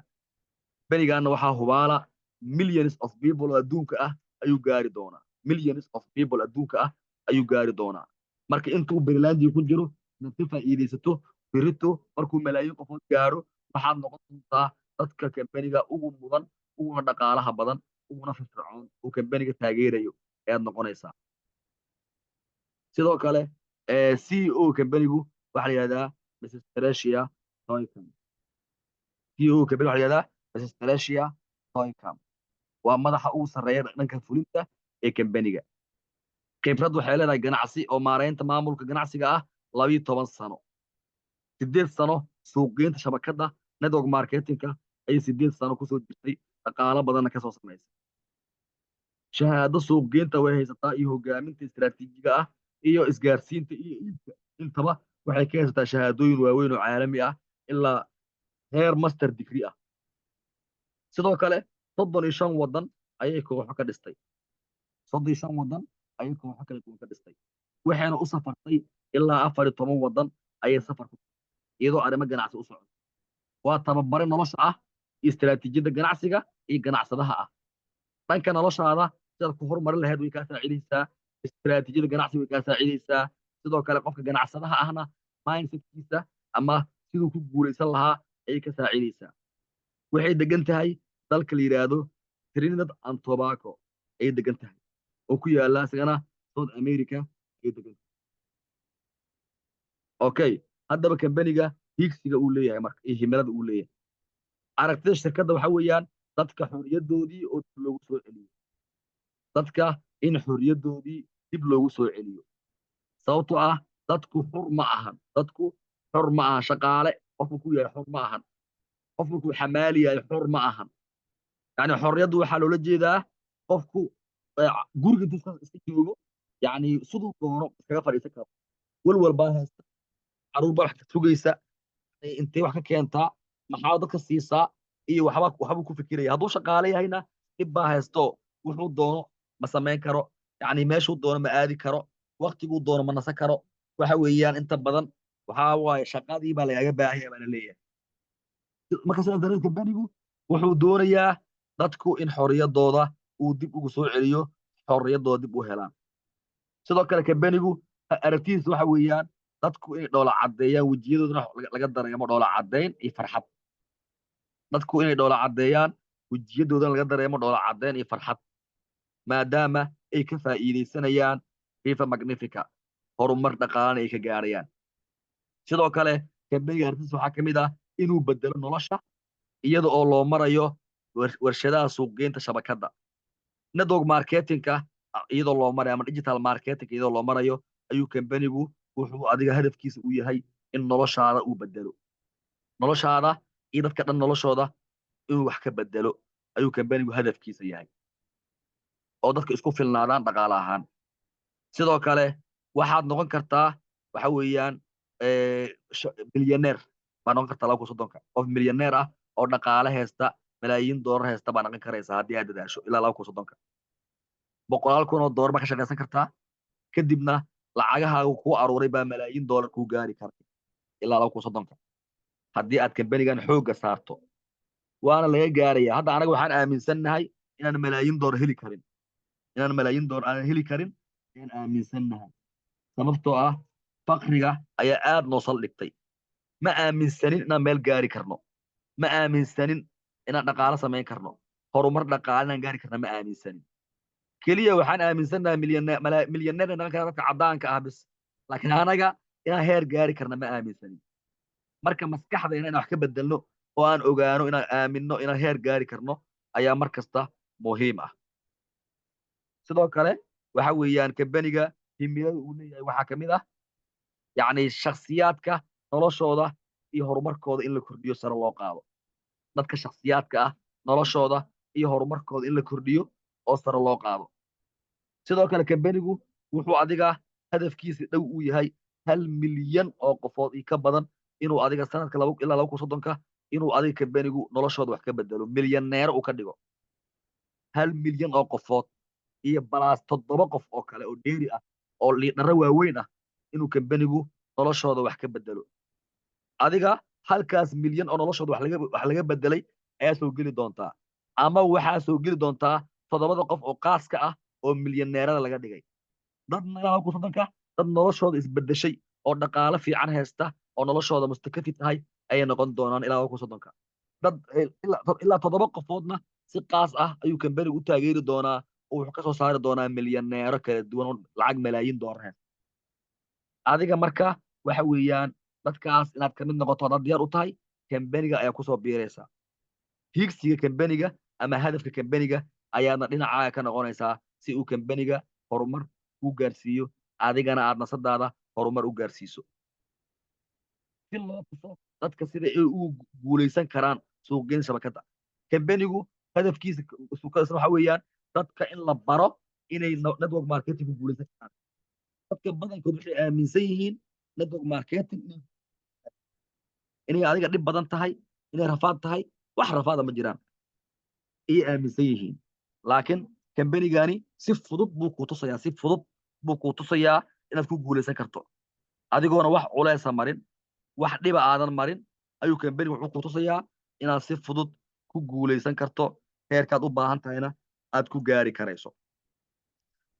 benigaana waxaa hubaala millions of people oo adduunka ah ayuu gaari doonaa. millions of people adduunka ah ayuu gaari doonaa. marka intuu berelangi ku jiro inaad ka faa'iidaysato berito markuu malaayiin qofood gaaro waxaad noqon doontaa dadka kambaniga ugu mudan, uguna dhaqaalaha badan, uguna firfircoon uu kambaniga taageerayo ayaad noqonaysaa. sidoo kale CEO kambanigu waxaa la yidhahdaa Mrs. Teresia Toykan. CEO kambaniga waxaa la yidhahdaa Mrs. Teresia Toykan. waa madaxa ugu sarreeya dhanka fulinta ee kambaniga. khibrad waxay leedahay ganacsi oo maaraynta maamulka ganacsiga ah 12 sano. 8 sano suuqgeynta shabakadda network marketingka ayay 8 sano kusoo jirtay, dhaqaalo badanna ka soo samaysay. shahaado suuqgeynta way haysataa iyo hogaaminta istiraatiijiga ah iyo isgaarsiinta iyo iibka intaba waxay ka haysataa shahaadooyin waaweyn oo caalami ah ilaa heer master degree ah. sidoo kale 35 wadan ayay kooxo ka dhistay. 35 wadan ayay kooxo kala duwan ka dhistay. waxayna u safartay ilaa 14 wadan ayay safar ku iyadoo arrimo ganacsi u socdo. waa tababare nolosha ah iyo istiraatiijiyadda ganacsiga iyo ganacsadaha ah. dhanka noloshaada sidaad ku horumarin lahayd way kaa saacidaysaa. istiraatiijiyadda ganacsi way kaa saacidaysaa. sidoo kale qofka ganacsadaha ahna mindsetkiisa ama siduu ku guulaysan lahaa ayay ka saacidaysaa. waxay degan tahay dalka la yidhaahdo Trinidad and Tobago ayay degan tahay oo ku yaala isagana South America ayay degan tahay. okay haddaba kambaniga higsiga uu leeyahay marka iyo himilada uu leeyahay. aragtida shirkadda waxa weeyaan dadka xorriyadoodii oo dib loogu soo celiyo. dadka in xorriyadoodii dib loogu soo celiyo. sababtoo ah dadku xur ma ahan. dadku xor ma ahan. shaqaale qofku ku yahay xor ma ahan. qofku ku xamaali yahay xor ma ahan. yani xorriyaddu waxaa loola jeedaa qofku guriga intuu iska joogo yani siduu doono iskaga fadhiisan karo. walwal baa haysta. caruur baa wax ka sugaysa. intee wax ka keentaa. maxaa dadka siisaa iyo waxbuu ku fikiraya. hadduu shaqaale yahayna dhib baa haysto. wuxuu doono ma samayn karo. yani meeshuu doono ma aadi karo. waktiguu doono ma nasan karo. waxa weeyaan inta badan waxaa waaye shaqadii baa lagaga baahaya baa la leeyahay. marka sidaas darteed kambanigu wuxuu doonayaa dadku in xorriyadooda uu dib ugu soo celiyo. xorriyadooda dib u helaan. sidoo kale kambanigu aragtidiisa waxa weeyaan dadku inay dhoola caddeeyaan wejiyadoodana laga dareemo dhoola caddayn iyo farxad. dadku inay dhoola caddeeyaan wejiyadoodana laga dareemo dhoola caddayn iyo farxad maadaama ay ka faa'iidaysanayaan fifa magnifica horumar dhaqaalana ay ka gaarayaan. sidoo kale kambaniga aragtidiisa waxaa ka mid ah inuu bedelo nolosha iyada oo loo marayo warshadaha suuqgeynta shabakadda. network marketingka iyadoo loo marayo ama digital marketing iyadoo loo marayo ayuu kambanigu wuxuu adiga hadafkiisa u yahay in noloshaada uu bedelo. noloshaada iyo dadka dhan noloshooda inuu wax ka bedelo ayuu kambanigu hadafkiisa yahay. oo dadka isku filnaadaan dhaqaale ahaan. sidoo kale waxaad noqon kartaa waxa weeyaan milyaneer baa noqon kartaa 2030 qof milyaneer ah oo dhaqaale haysta malaayiin doolar haysta baa noqon karaysaa haddii aad dadaasho ilaa 2030 boqolaal kun oo doolar baa ka shaqaysan kartaa. kadibna lacagahaagu kuu aruuray baa malaayiin doolar kuu gaari karta ilaa 2030 haddii aad kambanigan xoogga saarto. waana laga gaaraya. hadda anaga waxaan aaminsannahay inaan malaayiin doolar heli karin. inaan malaayiin doolar aanan heli karin ayaan aaminsannahay. sababtoo ah fakriga ayaa aad noo saldhigtay. ma aaminsanin inaan meel gaari karno. ma aaminsanin inaan dhaqaalo samayn karno. horumar dhaqaale inaan gaari karna ma aaminsanin. keliya waxaan aaminsannahay milyaneer inaan kara dadka caddaanka ah bis. laakiin anaga inaan heer gaari karna ma aaminsanin. marka maskaxda inaan wax ka bedelno oo aan ogaano inaan aaminno inaan heer gaari karno ayaa mar kasta muhiim ah. sidoo kale waxa weeyaan kambaniga himilada uu leeyahay waxaa ka mid ah yani shakhsiyaadka noloshooda iyo horumarkooda in la kordhiyo sare loo qaado. dadka shakhsiyaadka ah noloshooda iyo horumarkooda in la kordhiyo oo sare loo qaado. sidoo kale kambanigu wuxuu adiga hadafkiisa dhow u yahay 1 milyan oo qofood iyo ka badan inuu adiga sanadka ilaa 2030 inuu adiga kambanigu noloshooda wax ka bedelo milyaneero uu ka dhigo 1 milyan oo qofood iyo balaas 7 qof oo kale oo dheeri ah oo liidharo waaweyn ah inuu kambanigu noloshooda wax ka bedelo adiga halkaas milyan oo noloshooda wax laga bedelay ayaa soo geli doontaa ama waxaa soo geli doontaa 7 qof oo qaaska ah oo milyaneerada laga dhigay dad noloshooda isbedeshay oo dhaqaale fiican haysta oo noloshooda mustakafi tahay ayay noqon doonaan ilaa 2030 dad ilaa 7 qofoodna si qaas ah ayuu kambanigu u taageeri doonaa oo wuxuu ka soo saari doonaa milyaneero kala duwan oo lacag malaayiin doolar haysta adiga marka waxa weeyaan dadkaas inaad ka mid noqoto haddaad diyaar u tahay kambaniga ayaa kusoo biiraysaa higsiga kambaniga ama hadafka kambaniga ayaadna dhinacaaga ka noqonaysaa si uu kambaniga horumar u gaarsiiyo adigana aad nasadaada horumar u gaarsiiso si loo tuso dadka sida ay u guulaysan karaan suuqgeyn shabakadda kambanigu hadafkiisa waxa weeyaan dadka in la baro inay network marketing ku guulaysan karaan dadka badankood waxay aaminsan yihiin network marketing inay adiga dhib badan tahay inay rafaad tahay wax rafaada ma jiraan ayay aaminsan yihiin laakiin kambanigani si fudud buu kuu tusayaa inaad ku guulaysan karto adigoona wax culeysa marin wax dhiba aadan marin ayuu kambanigu wuxuu kuu tusayaa inaad si fudud ku guulaysan karto heerkaad u baahan tahayna aad ku gaari karayso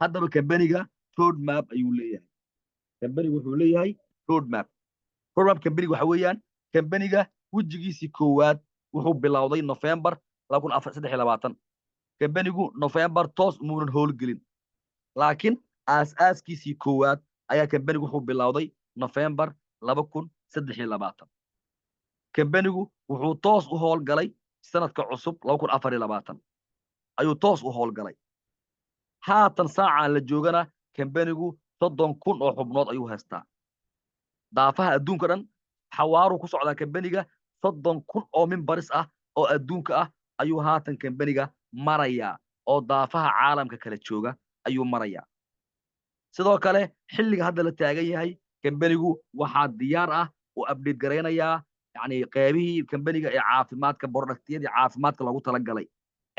haddaba kambaniga road map ayuu leeyahay kambanigu wuxuu leeyahay road map kambaniga waxa weeyaan kambaniga wejigiisii koowaad wuxuu bilowday November 2023 kambanigu November toos muunan howlgelin laakiin aasaaskiisii koowaad ayaa kambanigu wuxuu bilowday November 2023 kambanigu wuxuu toos u howlgalay sanadka cusub 2024 ayuu toos u howlgalay haatan saacaan la joogana kambanigu 30,000 oo xubnood ayuu haystaa daafaha adduunka dhan xawaaru ku socdaa kambaniga 30,000 oo mimbaris ah oo adduunka ah ayuu haatan kambaniga marayaa oo daafaha caalamka kala jooga ayuu marayaa sidoo kale xilliga hadda la taagan yahay kambanigu waxaa diyaar ah oo update garaynayaa yani qaybihii kambaniga ee caafimaadka productyadii caafimaadka loogu talagalay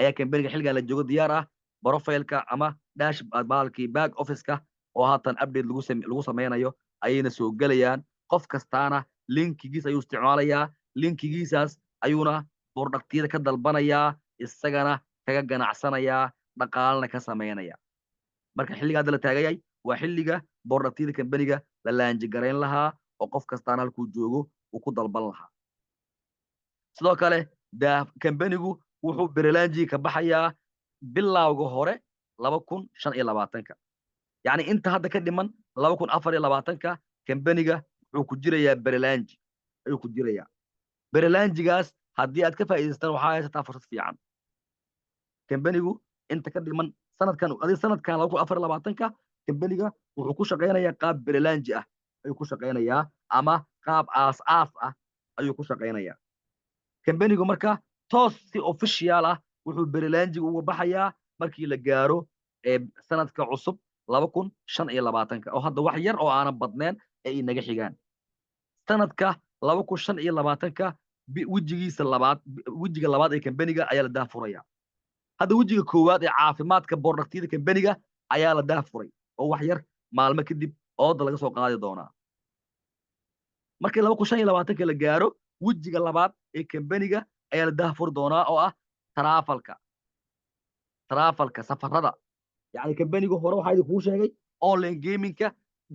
ayaa kambaniga xilligan la joogo diyaar ah profileka ama dash baalkii back office-ka oo haatan update lagu sameynayo ayayna soo gelayaan qof kastaana linkigiis ayuu isticmaalayaa linkigiisaas ayuuna productyada ka dalbanayaa isagana kaga ganacsanayaa dhaqaalana ka sameynaya marka xilliga hadda la taagayay waa xilliga productyada kambaniga la laanji garayn lahaa oo qof kastaana halkuu joogo uu ku dalban lahaa sidoo kale kambanigu wuxuu berelaanjiga ka baxayaa bilowga hore 2025 yani inta hadda ka dhiman 2024 kambaniga wuxuu ku jirayaa berelaanji ayuu ku jirayaa berelaanjigaas haddii aad ka faa'iidaystaan waxaa haysataa fursad fiican kambanigu inta ka dhiman sanadkan 2024 kambaniga wuxuu ku shaqaynayaa qaab berelaanji ah ayuu ku shaqaynayaa ama qaab aas-aas ah ayuu ku shaqaynayaa kambanigu marka toos si official ah wuxuu berelaanjiga uga baxayaa markii la gaaro sanadka cusub 2025 oo hadda wax yar oo aanan badneen ay inaga xigaan sanadka 2025 wejiga labaad ee kambaniga ayaa la daafuraya hadda wejiga koowaad ee caafimaadka productyada kambaniga ayaa la daafuray oo wax yar maalmo kadib ooda laga soo qaadi doonaa markii 2025 la gaaro wejiga labaad ee kambaniga ayaa la daafuri doonaa oo ah travelka safarada yani kambaniga hore waxaa idin kuu sheegay online gamingka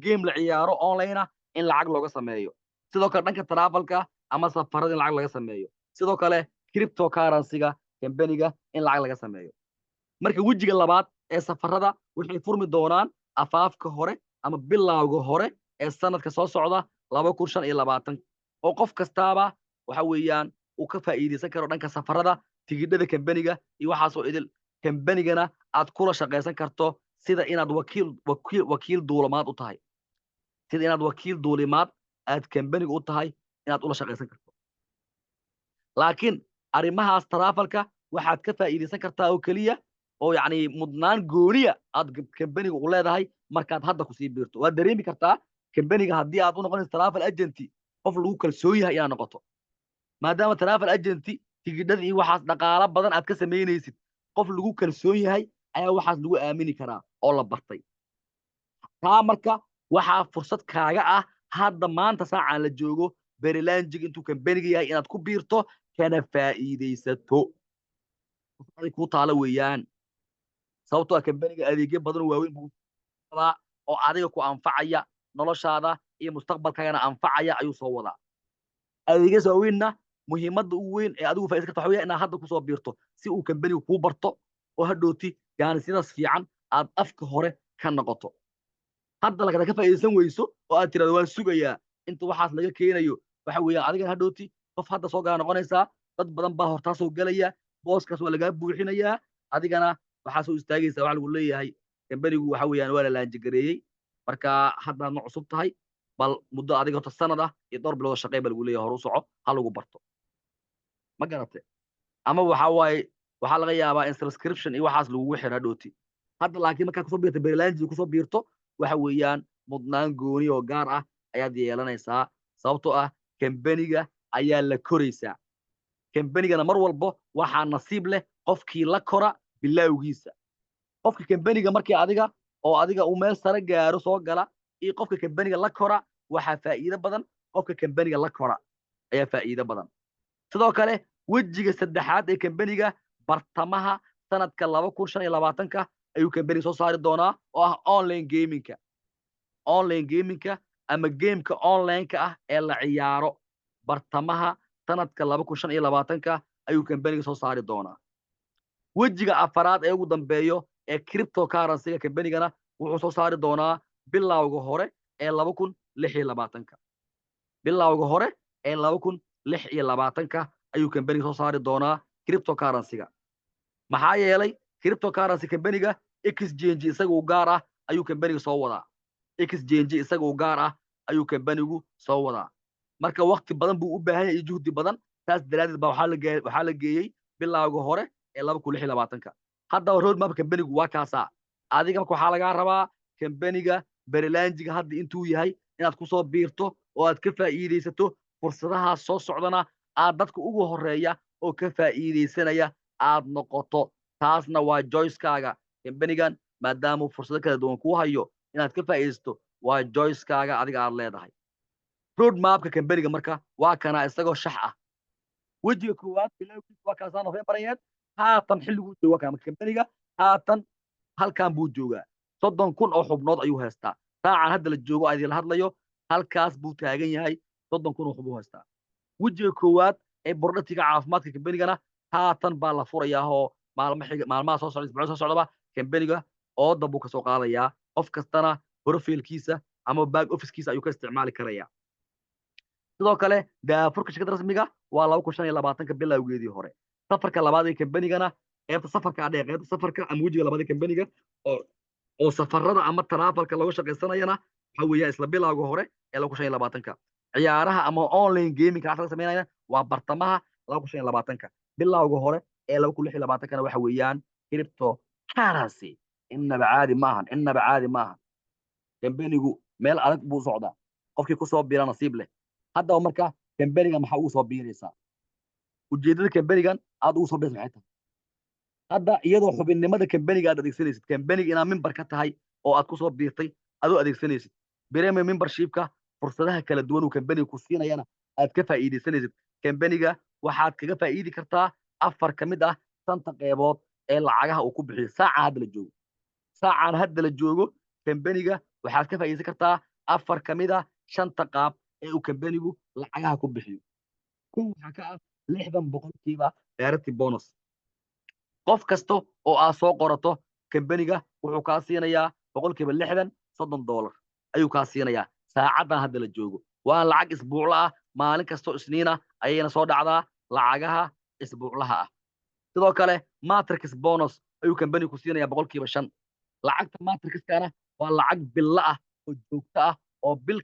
game la ciyaaro online ah in lacag looga sameeyo sidoo kale dhanka travelka ama safarada in lacag laga sameeyo sidoo kale cryptocurrency-ga kambaniga in lacag laga sameeyo marka wejiga labaad ee safarada waxay furmi doonaan afaafka hore ama bilowga hore ee sanadka soo socda 2025 oo qof kastaaba waxa weeyaan uu ka faa'iideysan karo dhanka safarada tigidhada kambaniga iyo waxaasoo idil kambanigana aad kula shaqaysan karto sida inaad wakiil duulimaad u tahay sida inaad wakiil duulimaad aad kambaniga u tahay inaad ula shaqaysan karto laakiin arrimahaas travelka waxaad ka faa'iideysan kartaa oo keliya oo yacni mudnaan gooniya aad kambaniga u leedahay markaad hadda kusii biirto waad dareemi kartaa kambaniga haddii aad u noqonayso travel agency qof lagu kalsoon yahay inaad noqoto maadaama travel agency tigidhada iyo waxaas dhaqaalo badan aad ka samaynaysid qof lagu kalsoon yahay ayaa waxaas lagu aamini karaa oo la bartay taa marka waxaa fursad kaaga ah hadda maanta saacaan la joogo berilanjig intuu kambaniga yahay inaad ku biirto kana faa'iidaysato adig kuu taalo weeyaan sababtoo ah kambaniga adeegyo badan oo waaweyn buu wadaa oo adiga ku anfacaya noloshaada iyo mustaqbalkaagana anfacaya ayuu soo wadaa adeegyas waaweynna muhiimadda ugu weyn ee adigu faa'iidaysan karto waxa weeye inaad hadda kusoo biirto si uu kambanigu kuu barto oo hadhooti gaanisidaas fiican aad afka hore ka noqoto hadda lagada ka faa'iidaysan weyso oo aad tirahdo waan sugayaa inta waxaas laga keenayo waxa weeyaan adigana hadhooti qof hadda soo gaa noqonaysaa dad badan baa hortaa soo gelaya booskaas waa lagaa buuxinayaa adigana waxaa soo istaagaysaa waxa lagu leeyahay kambanigu waxa weeyaan waa la laanjigareeyey marka haddaad ma cusub tahay bal muddo adiga horta sanad ah iyo dhowr bilood oo shaqee ba lagu leeyahay hor u soco ha lagu barto ma garate ama waxa waaye waxaa laga yaabaa in subscription iyo waxaas lagugu xiro hadhooti hadda laakiin markaad kusoo biirto berilanji kusoo biirto waxa weeyaan mudnaan gooni oo gaar ah ayaad yeelanaysaa sababtoo ah kambaniga ayaa la koraysaa kambanigana mar walbo waxaa nasiib leh qofkii la kora bilaawgiisa qofka kambaniga markii adiga uu meel sare gaaro soo gala iyo qofka kambaniga la kora waxaa faa'iido badan qofka kambaniga la kora ayaa faa'iido badan sidoo kale wejiga saddexaad ee kambaniga bartamaha sanadka 2025 ayuu kambaniga soo saari doonaa oo ah online gamingka ama gameka online-ka ah ee la ciyaaro bartamaha sanadka 2025 ayuu kambaniga soo saari doonaa wejiga afaraad ee ugu dambeeyo ee cryptocurrency-ga kambanigana wuxuu soo saari doonaa bilowga hore ee 2026 bilowga hore ee 2026 ayuu kambaniga soo saari doonaa cryptocurrency-ga maxaa yeelay cryptocurrency kambaniga exchange isaga u gaar ah ayuu kambaniga soo wadaa exchange isaga u gaar ah ayuu kambanigu soo wadaa marka waqti badan buu u baahan yahay iyo juhdi badan taas daraadeed baa waxaa la geeyey bilowga hore ee 2026 haddaba roadmap kambanigu waa kaasaa adiga marka waxaa lagaa rabaa kambaniga berilanjiga hadda intuu yahay inaad kusoo biirto oo aad ka faa'iidaysato fursadahaas soo socdana aad dadka ugu horeeya oo ka faa'iidaysanaya aad noqoto taasna waa joyskaaga kambanigan maadaamuu fursado kala duwan kuu hayo inaad ka faa'iidaysato waa joyskaaga adiga aad leedahay roadmapka kambaniga marka waa kana isagoo shax ah wejiga koowaad bilowgiisa waa kaasaa November haatan xilliguu jooga kama kambaniga haatan halkan buu joogaa 30,000 oo xubnood ayuu haystaa saacan hadda la joogo idin hadlayo halkaas buu taagan yahay 30,000 oo xubnood haystaa wejiga koowaad ee bordhatiga caafimaadka kambanigana haatan baa la furayaa oo maalmaha soo socda isbuuc soo socdaba kambaniga oo dab uu ka soo qaadayaa qof kastana profilkiisa ama back office-kiisa ayuu ka isticmaali karayaa sidoo kale daafurka shirkadda rasmiga waa 2025 bilowgeedii hore safarka labaad ee kambanigana qaybta safarka adhe qaybta safarka ama wejiga labaad ee kambaniga oo safarada ama travelka lagu shaqaysanayana waxa weeyaan isla bilowga hore ee 2025 ciyaaraha ama online gaming ka laga sameynayna waa bartamaha 2025 bilowga hore ee 2026 kana waxa weeyaan cryptocurrency innaba caadi maahan kambanigu meel adag buu socdaa qofkii ku soo biira nasiib leh haddaba marka kambaniga maxaa ugu soo biiraysaa ujeedada kambanigan aad ugu soo biiraysaa maxay tahay hadda iyadoo xubinnimada kambaniga aad adeegsanaysid kambaniga inaad member ka tahay oo aad ku soo biirtay adoo adeegsanaysid premium membershipka fursadaha kala duwan uu kambaniga ku siinayana aad ka faa'iidaysanaysid kambaniga waxaad kaga faa'iidi kartaa 4 ka mid ah 5 qeybood ee lacagaha uu ku bixiyo saacaan hadda la joogo kambaniga waxaad ka faa'iidaysan kartaa 4 ka mid ah 5 qaab ee uu kambanigu lacagaha ku bixiyo waxaa ka ah 60% dheeratii bonus qof kasta oo aad soo qorato kambaniga wuxuu kaa siinayaa 60% $30 ayuu kaa siinayaa saacadan hadda la joogo waa lacag isbuucla ah maalin kastoo isniina ayayna soo dhacdaa lacagaha isbuuclaha ah sidoo kale matrix bonus ayuu kambanigu ku siinayaa 5% lacagta matrixkana waa lacag billa ah oo joogto ah oo bil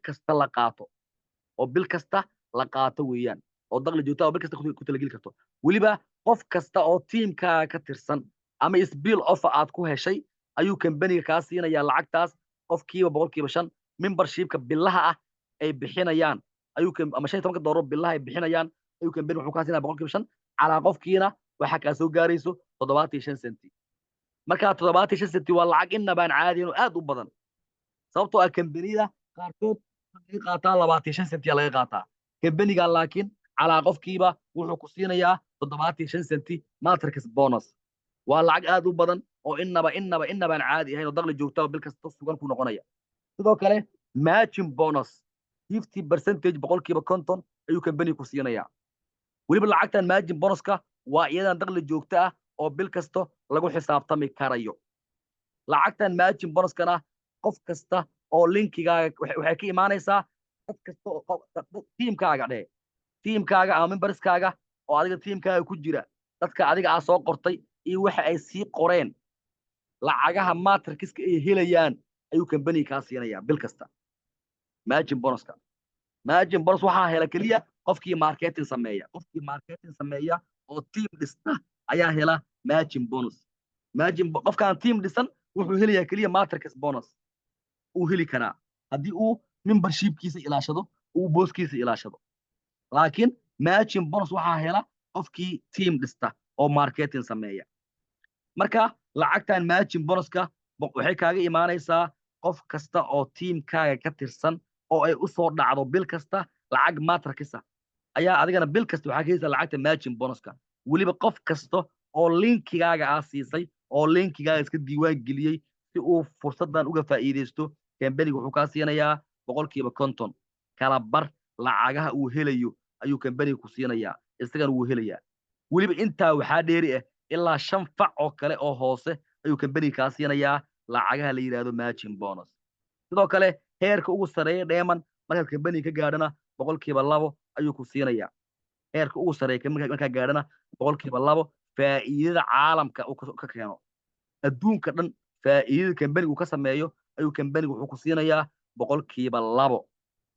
kasta la qaato weeyaan oo dakhli joogto ah oo bil kasta ku talageli karto weliba qof kasta oo tiimkaaga ka tirsan ama isbiil offer aad ku heshay ayuu kambaniga kaa siinayaa lacagtaas qofkiiba boqolkiiba 5 membershipka billaha ah ay bixinayaan ayuu ama $15 billaha ay bixinayaan ayuu kambani wuxuu kaa siinayaa boqolkiiba 5 calaa qofkiina waxa kaa soo gaarayso 75 senti markaa 75 senti waa lacag inabaan caadiyin oo aad u badan sababtoo ah kambaniyada qaarkood laga qaataa 25 senti laga qaataa kambaniga laakiin calaa qofkiiba wuxuu ku siinayaa 75 senti matrix bonus waa lacag aad u badan oo inabaan caadi ahayn oo dakhli joogta bil kasta sugan ku noqonaya sidoo kale matching bonus 50% boqolkiiba 50 ayuu kambaniga ku siinayaa weliba lacagtan matching bonuska waa iyadan dakhli joogta ah oo bil kasta lagu xisaabtami karayo lacagtan matching bonuskana qof kasta oo linkigaaga waxay ka imaanaysaa dad kasta oo tiimkaaga ama memberskaaga oo adiga tiimkaaga ku jira dadka adiga aa soo qortay iyo waxa ay sii qoreen lacagaha matrixka ay helayaan ayuu kambaniga kaa siinayaa bil kasta matching bonus waxaa hela keliya qofkii marketing sameeya oo team dhista ayaa hela matching bonus qofkaan team dhisan wuxuu helayaa keliya matrix bonus uu heli karaa haddii uu membershipkiisa ilaashado uu booskiisa ilaashado laakiin matching bonus waxaa hela qofkii team dhista oo marketing sameeya marka lacagtan matching bonuska waxay kaaga imaanaysaa qof kasta oo tiimkaaga ka tirsan oo ay u soo dhacdo bil kasta lacag matrix ayaa adigana bil kasta waxaa ka helaysaa lacagta matching bonuska weliba qof kasta oo linkigaaga aa siisay oo linkigaaga iska diiwaan geliyey si uu fursadan uga faa'iidaysto kambaniga wuxuu kaa siinayaa boqolkiiba 50 kala bar lacagaha uu helayo ayuu kambaniga ku siinayaa isagana wuu helayaa weliba intaa waxaa dheeri ah ilaa 5 fac oo kale oo hoose ayuu kambaniga kaa siinayaa lacagaha la yidhaahdo matching bonus sidoo kale heerka ugu sareeya dheeman markaad kambaniga ka gaadhana boqolkiiba 2 ayuu ku siinayaa heerka ugu sareeya markaa gaadhana boqolkiiba 2 faa'iidada caalamka uu ka keeno adduunka dhan faa'iidada kambanigu ka sameeyo ayuu kambanigu wuxuu ku siinayaa boqolkiiba 2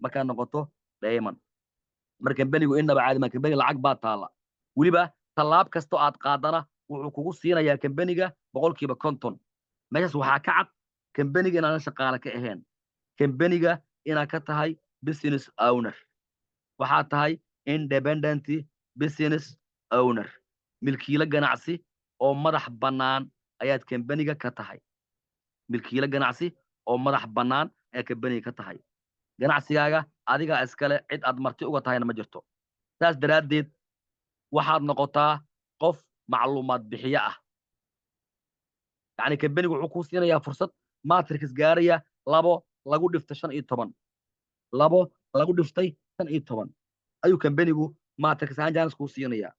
markaa noqoto dheeman marka kambanigu inaba caadi ma kambaniga lacag baa taala weliba tallaab kastoo aad qaadana wuxuu kugu siinayaa kambaniga boqolkiiba 50 meeshaas waxaa ka cad kambaniga inaadan shaqaale ka ahayn kambaniga inaad ka tahay business owner waxaa tahay independent business owner milkiile ganacsi oo madax bannaan ayaad kambaniga ka tahay milkiile ganacsi oo madax bannaan ayaad kambaniga ka tahay ganacsigaaga adigaa iskale cid aad marti uga tahayna ma jirto saas daraaddeed waxaad noqotaa qof macluumaad bixiye ah yacni kambanigu wuxuu kuu siinayaa fursad matrix gaaraya 2 lagu dhiftay 15 2 lagu dhiftay 15 ayuu kambanigu matrix ahaan jaanis kuu siinayaa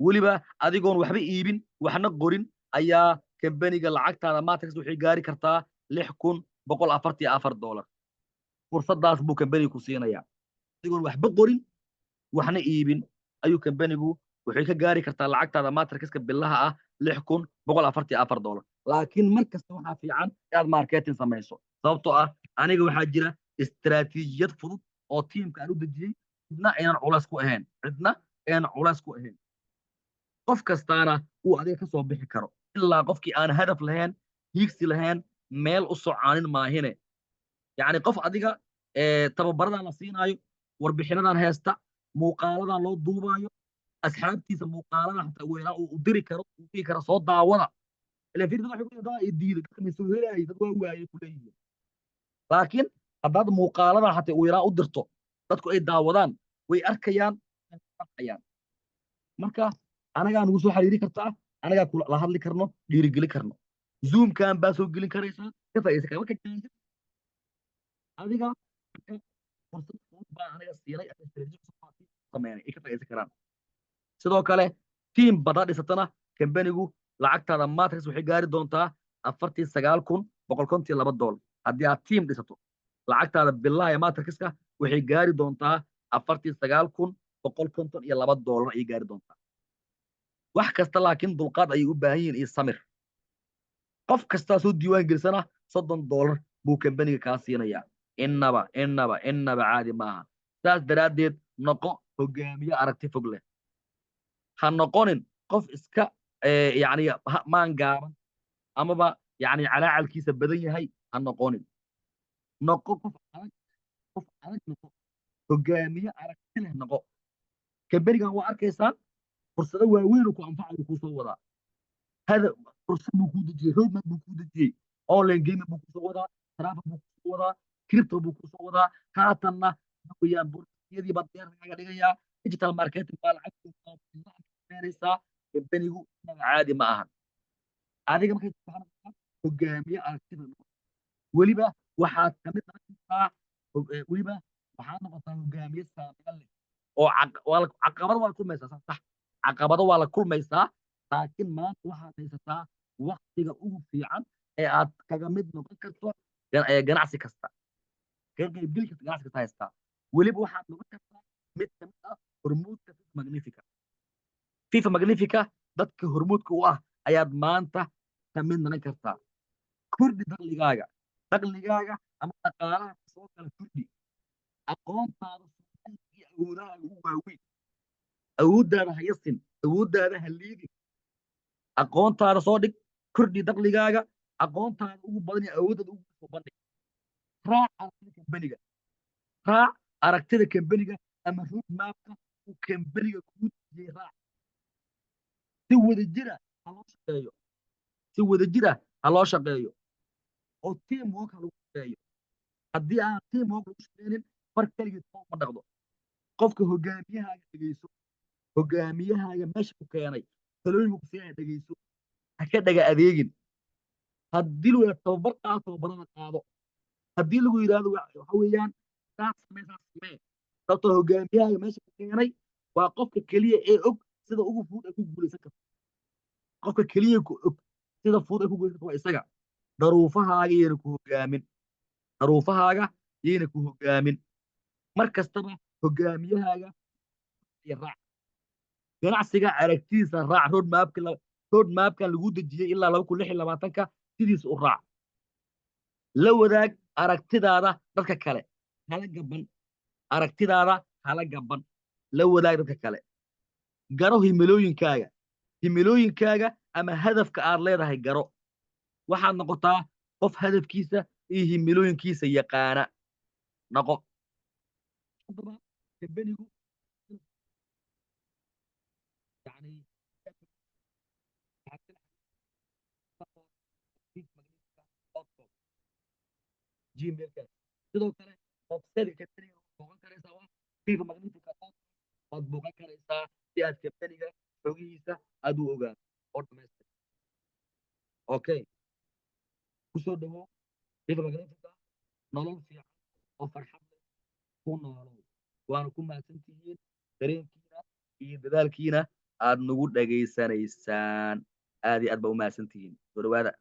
weliba adigoon waxba iibin waxna qorin ayaa kambaniga lacagtaada matrix waxay gaari kartaa $6,144 fursadaas buu kambanigu ku siinayaa adigoon waxba qorin waxna iibin ayuu kambanigu waxay ka gaari kartaa lacagtaada matrixka billaha ah $6,144 laakiin mar kasta waxaa fiican inaad marketing samayso sababtoo ah aniga waxaa jira istiraatiijiyad fudud oo tiimka aan u dejiyey cidna aynan culays ku ahayn qof kastaana uu adiga ka soo bixi karo ilaa qofkii aan hadaf lahayn hiigsi lahayn meel u socaanin maahine yacni qof adiga tababaradan la siinaayo warbixinadan heesta muuqaaladan loo duubaayo asxaabtiisa muuqaaladan xataa weelaa uu diri karo soo daawada ileen fiirda waxay ku leedahay diiday dadka misoo helaayay dad waa waayay ku leeyihiin laakiin haddaad muuqaaladan xataa weelaa u dirto dadku ay daawadaan way arkayaan marka anagaa nugu soo xiriiri kartaa anagaa la hadli karno dhiirigeli karno zoomkan baa soo gelin karaysaa ka faa'iidaysan kara marka adiga fursad fudud baa aniga siinay sameynay ay ka faa'iidaysan karaan sidoo kale tiim badaa dhisatana kambanigu lacagtaada matrix waxay gaari doontaa $49,152 haddii aad tiim dhisato lacagtaada billaha ee matrixka waxay gaari doontaa $49,152 ayay gaari doontaa wax kasta laakiin dulqaad ayay u baahan yihiin iyo samir qof kastaa soo diiwaan gelisana $30 buu kambaniga kaa siinayaa inaba caadi maaha saas daraaddeed noqo hogaamiye aragti fog leh ha noqonin qof iska يعني maan gaaban amaba yani calaacalkiisa badan yahay ha noqonin noqo qof adag noqo hogaamiye aragti leh noqo kamberigan waa arkaysaan fursado waaweyn oo ku anfacayo kuu soo wadaa hada fursad buu kuu dejiyey roadmap buu kuu dejiyey online gaming buu kusoo wadaa travel buu kusoo wadaa crypto buu kusoo wadaa haatanna weyaan bursiyadii baad deerkaaga dhigayaa digital marketing baa lacagteenaysaa kambenigu inaga caadi ma ahan adiga markay hogaamiye aragtida weliba waxaad ka mid noqotaa weliba waxaad noqotaa hogaamiye saameyn leh oo caqabado waa la kulmaysaa sax caqabado waa la kulmaysaa laakiin maanta waxaad haysataa waktiga ugu fiican ee aad kaga mid noqon karto ganacsi kasta kaga qaybgeli karta ganacsi kasta haystaa weliba waxaad noqon kartaa mid ka mid ah hormuudka fifa magnifica dadka hormuudka u ah ayaad maanta ka mid noqon kartaa kordhi dakhligaaga ama dhaqaalaha soo kala kordhi aqoontaada iyo awoodahaaga ugu waaweyn awooddaada ha yasin awooddaada ha liidin aqoontaada soo dhig kordhi dakhligaaga aqoontaada ugu badan iyo awooddaada ugu soo bandhig raac aragtida kambeniga ama road mapka uu kambeniga kuu dejiyey raac si wadajira ha loo shaqeeyo oo team work ha lagu shaqeeyo haddii aan team work lagu shaqeynin far keligiis ma dhaqdo qofka hogaamiyahaaga dhegeyso hogaamiyahaaga meesha ku keenay talooyinku ku siinaya dhegeyso ha ka dhaga adeegin haddii lagu yidhahdo tababar qaado tababarada qaado haddii lagu yidhahdo waxa weeyaan saas samee sababtoo hogaamiyahaaga meesha ku keenay waa qofka keliya ee og sida ugu fudud ay ku guulaysan karto qofka keliya ku og sida fudud ay ku guulaysan karto waa isaga daruufahaaga yayna ku hogaamin mar kastaba hogaamiyahaaga raac ganacsiga aragtidiisa raac roadmapkan lagu dejiyey ilaa 2026 sidiisa u raac la wadaag aragtidaada dadka kale hala gaban la wadaag dadka kale garo himilooyinkaaga ama hadafka aad leedahay garo waxaad noqotaa qof hadafkiisa iyo himilooyinkiisa yaqaana noqo kambenigu gmailka sidoo kale website-ka kambeniga booqan karaysaa waa fifa magnifica waad booqan karaysaa si aad kambeniga xogihiisa aad u ogaato oo dhamaystir okay kusoo dhawow fifa magnifica nolol fiican oo farxad leh ku noolow waana ku mahadsantihiin dareenkiina iyo dadaalkiina aad nagu dhageysanaysaan aad iyo aad baa u mahadsantihiin soo dhawaada